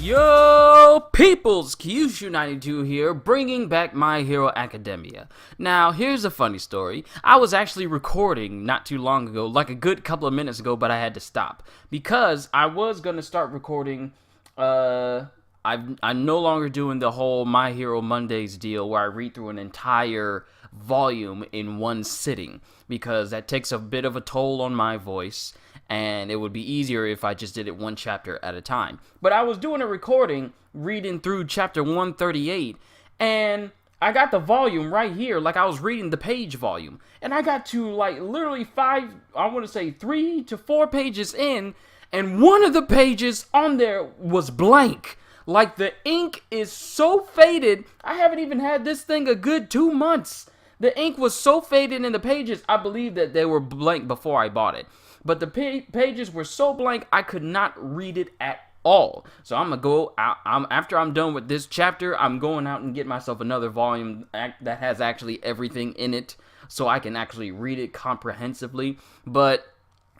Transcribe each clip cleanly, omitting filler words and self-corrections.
Yo, peoples, Kyushu92 here, bringing back My Hero Academia. Now, here's a funny story. I was actually recording not too long ago, like a good couple of minutes ago, but I had to stop. Because I was going to start recording, I'm no longer doing the whole My Hero Mondays deal where I read through an entire volume in one sitting. Because that takes a bit of a toll on my voice. And it would be easier if I just did it one chapter at a time. But I was doing a recording, reading through chapter 138, and I got the volume right here, like I was reading the page volume. And I got to, like, literally 3 to 4 pages in, and one of the pages on there was blank. Like, the ink is so faded, I haven't even had this thing a good 2 months. The ink was so faded in the pages, I believe that they were blank before I bought it. But the pages were so blank, I could not read it at all. So I'm going to go out. After I'm done with this chapter, I'm going out and get myself another volume that has actually everything in it. So I can actually read it comprehensively. But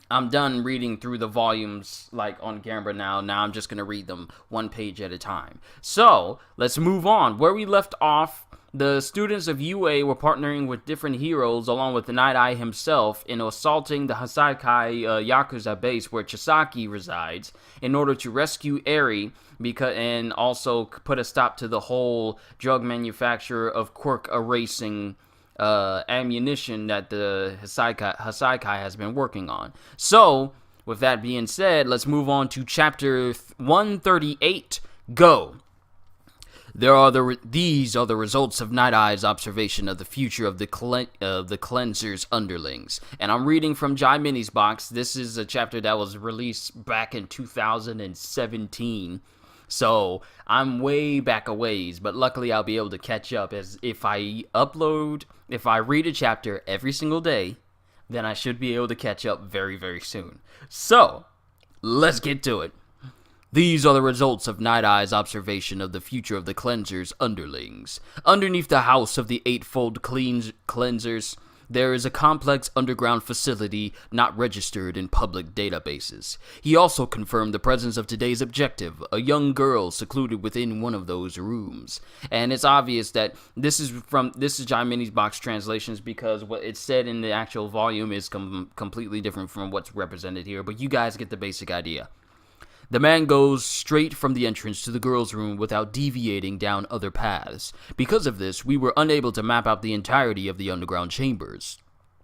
I'm done reading through the volumes like on camera now. Now I'm just going to read them one page at a time. So let's move on. Where we left off, the students of UA were partnering with different heroes along with Night Eye himself in assaulting the Hassaikai Yakuza base where Chisaki resides in order to rescue Eri and also put a stop to the whole drug manufacture of quirk erasing ammunition that the Hassaikai has been working on. So, with that being said, let's move on to chapter 138. Go! These are the results of Night Eye's observation of the future of the cleanser's underlings. And I'm reading from Jai Mini's box. This is a chapter that was released back in 2017. So I'm way back a ways, but luckily I'll be able to catch up, as if I read a chapter every single day, then I should be able to catch up very, very soon. So, let's get to it. These are the results of Night Eye's observation of the future of the cleanser's underlings. Underneath the house of the eightfold cleansers, there is a complex underground facility not registered in public databases. He also confirmed the presence of today's objective, a young girl secluded within one of those rooms. And it's obvious that this is Jai Mini's box translations, because what it said in the actual volume is completely different from what's represented here, but you guys get the basic idea. The man goes straight from the entrance to the girl's room without deviating down other paths. Because of this, we were unable to map out the entirety of the underground chambers.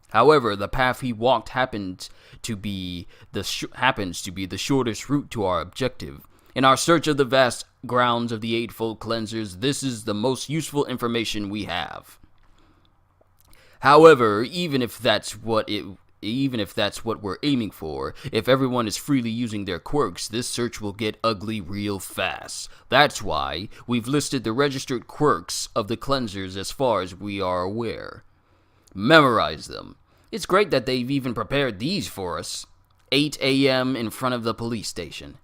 However, the path he walked happens to be the shortest route to our objective. In our search of the vast grounds of the Eightfold Cleansers, this is the most useful information we have. However, even if that's what we're aiming for, if everyone is freely using their quirks, this search will get ugly real fast. That's why we've listed the registered quirks of the cleansers as far as we are aware. Memorize them. It's great that they've even prepared these for us. 8 a.m. in front of the police station.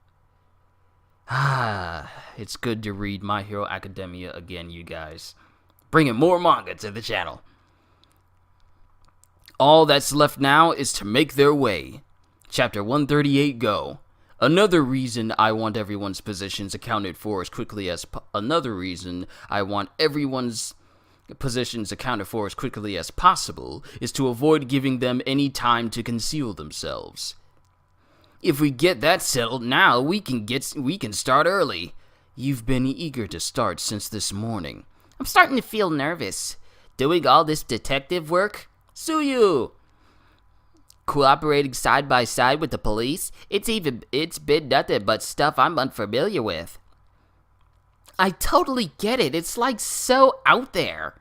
It's good to read My Hero Academia again, you guys. Bringing more manga to the channel. All that's left now is to make their way. Chapter 138, go. Another reason I want everyone's positions accounted for as quickly as possible is to avoid giving them any time to conceal themselves. If we get that settled now, we can start early. You've been eager to start since this morning. I'm starting to feel nervous. Doing all this detective work? Suyu! Cooperating side by side with the police? It's been nothing but stuff I'm unfamiliar with. I totally get it. It's like so out there.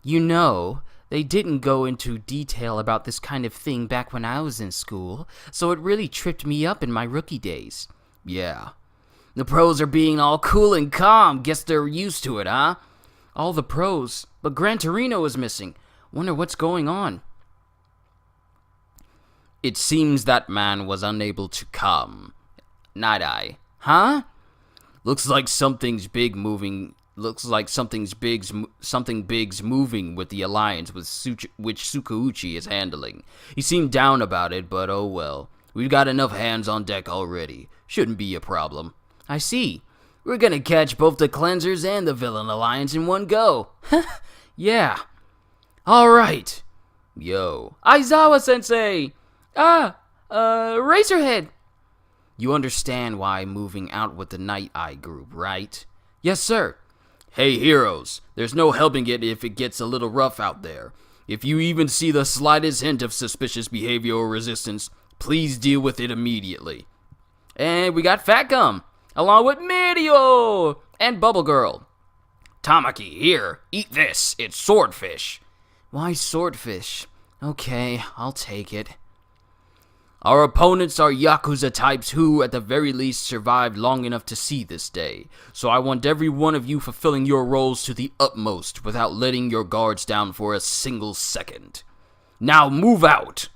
You know, they didn't go into detail about this kind of thing back when I was in school, so it really tripped me up in my rookie days. Yeah. The pros are being all cool and calm. Guess they're used to it, huh? All the pros, but Gran Torino is missing. Wonder what's going on. It seems that man was unable to come. Night Eye. Huh? Looks like something big's moving with the alliance which Tsukauchi is handling. He seemed down about it, but oh well. We've got enough hands on deck already. Shouldn't be a problem. I see. We're gonna catch both the Cleansers and the Villain Alliance in one go. Yeah. Alright. Yo. Aizawa-sensei! Razorhead! You understand why I'm moving out with the Night Eye group, right? Yes, sir. Hey, heroes. There's no helping it if it gets a little rough out there. If you even see the slightest hint of suspicious behavior or resistance, please deal with it immediately. And we got Fat Gum, along with Mirio and Bubble Girl. Tamaki, here, eat this. It's swordfish. Why swordfish? Okay, I'll take it. Our opponents are Yakuza types who, at the very least, survived long enough to see this day. So I want every one of you fulfilling your roles to the utmost without letting your guards down for a single second. Now move out!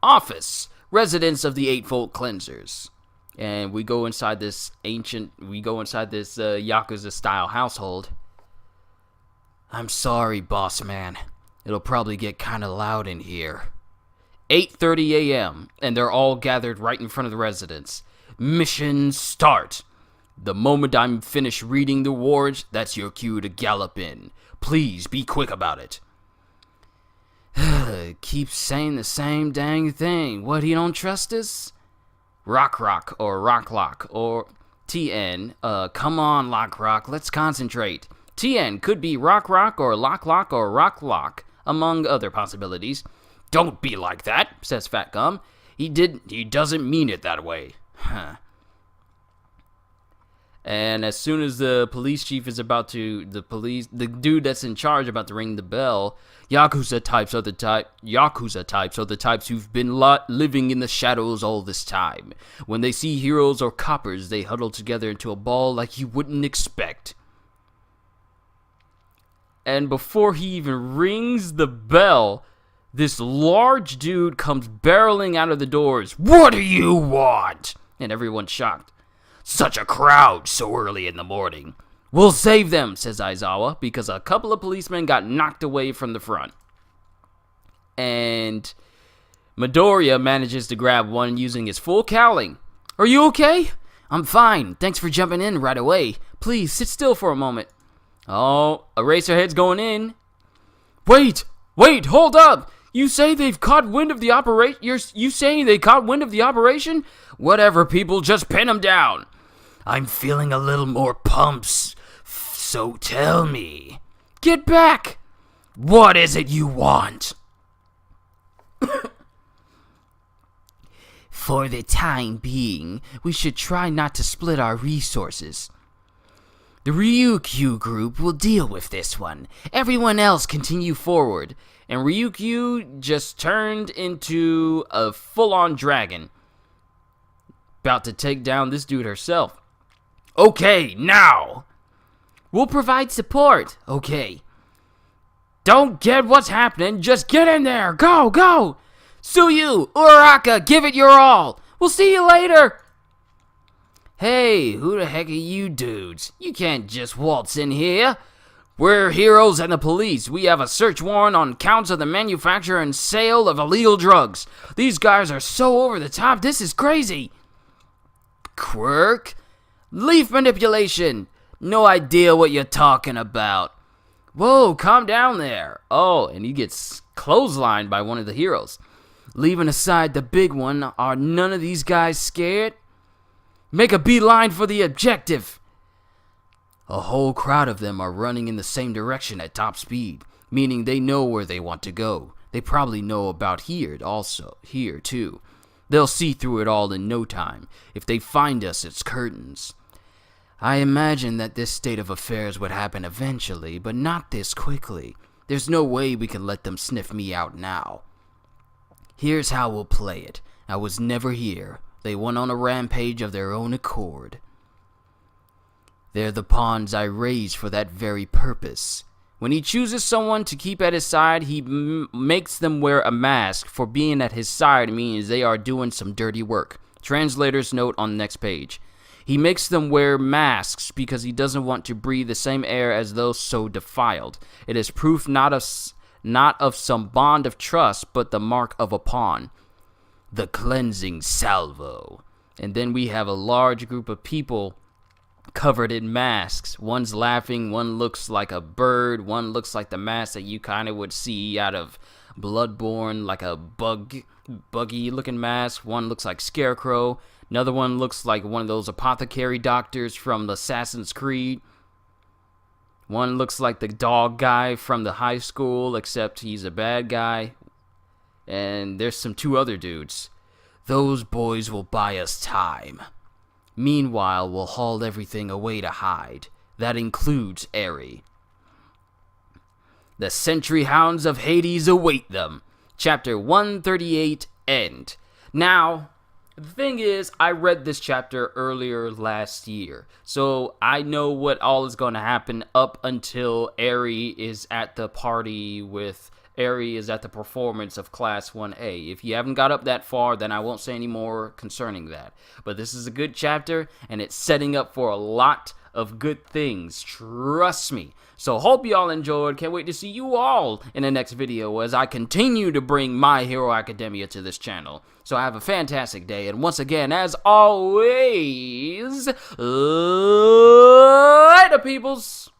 Office. Residents of the Eightfold Cleansers. And we go inside this Yakuza-style household. I'm sorry, boss man. It'll probably get kinda loud in here. 8:30 a.m., and they're all gathered right in front of the residence. Mission start. The moment I'm finished reading the wards, that's your cue to gallop in. Please be quick about it. Keeps saying the same dang thing. What, he don't trust us? Rock or Rock or TN. Come on, Lock, let's concentrate. TN could be Rock or Lock or Rock, among other possibilities. Don't be like that, says Fat Gum. He doesn't mean it that way. Huh. And as soon as the police chief is the dude that's in charge about to ring the bell, Yakuza types are the types who've been living in the shadows all this time. When they see heroes or coppers, they huddle together into a ball like you wouldn't expect. And before he even rings the bell, this large dude comes barreling out of the doors. What do you want? And everyone's shocked. Such a crowd so early in the morning. We'll save them, says Aizawa, because a couple of policemen got knocked away from the front. And Midoriya manages to grab one using his full cowling. Are you okay? I'm fine. Thanks for jumping in right away. Please, sit still for a moment. Oh, Eraserhead's going in. Wait, hold up. You say they've caught wind of the operation? You saying they caught wind of the operation? Whatever, people, just pin them down. I'm feeling a little more pumps, so tell me. Get back! What is it you want? For the time being, we should try not to split our resources. The Ryukyu group will deal with this one. Everyone else continue forward. And Ryukyu just turned into a full-on dragon. About to take down this dude herself. Okay, now! We'll provide support. Okay. Don't get what's happening, just get in there! Go! Tsuyu, Uraraka, give it your all! We'll see you later! Hey, who the heck are you dudes? You can't just waltz in here. We're heroes and the police. We have a search warrant on counts of the manufacture and sale of illegal drugs. These guys are so over the top, this is crazy. Quirk? Leaf manipulation. No idea what you're talking about. Whoa, calm down there. Oh, and he gets clotheslined by one of the heroes. Leaving aside the big one, are none of these guys scared? Make a beeline for the objective. A whole crowd of them are running in the same direction at top speed, meaning they know where they want to go. They probably know about here too. They'll see through it all in no time. If they find us, it's curtains. I imagine that this state of affairs would happen eventually, but not this quickly. There's no way we can let them sniff me out now. Here's how we'll play it. I was never here. They went on a rampage of their own accord. They're the pawns I raised for that very purpose. When he chooses someone to keep at his side, he makes them wear a mask, for being at his side means they are doing some dirty work. Translator's note on the next page. He makes them wear masks because he doesn't want to breathe the same air as those so defiled. It is proof not of some bond of trust, but the mark of a pawn. The cleansing salvo. And then we have a large group of people covered in masks. One's laughing, one looks like a bird, one looks like the mask that you kind of would see out of Bloodborne, like a buggy looking mask. One looks like Scarecrow. Another one looks like one of those apothecary doctors from Assassin's Creed. One looks like the dog guy from the high school, except he's a bad guy. And there's two other dudes. Those boys will buy us time. Meanwhile, we'll haul everything away to hide. That includes Eri. The Sentry Hounds of Hades await them. Chapter 138, end. Now, the thing is, I read this chapter earlier last year, so I know what all is going to happen up until Eri is at the performance of Class 1A. If you haven't got up that far, then I won't say any more concerning that. But this is a good chapter, and it's setting up for a lot of good things. Trust me. So hope you all enjoyed. Can't wait to see you all in the next video as I continue to bring My Hero Academia to this channel. So have a fantastic day. And once again, as always, later, peoples.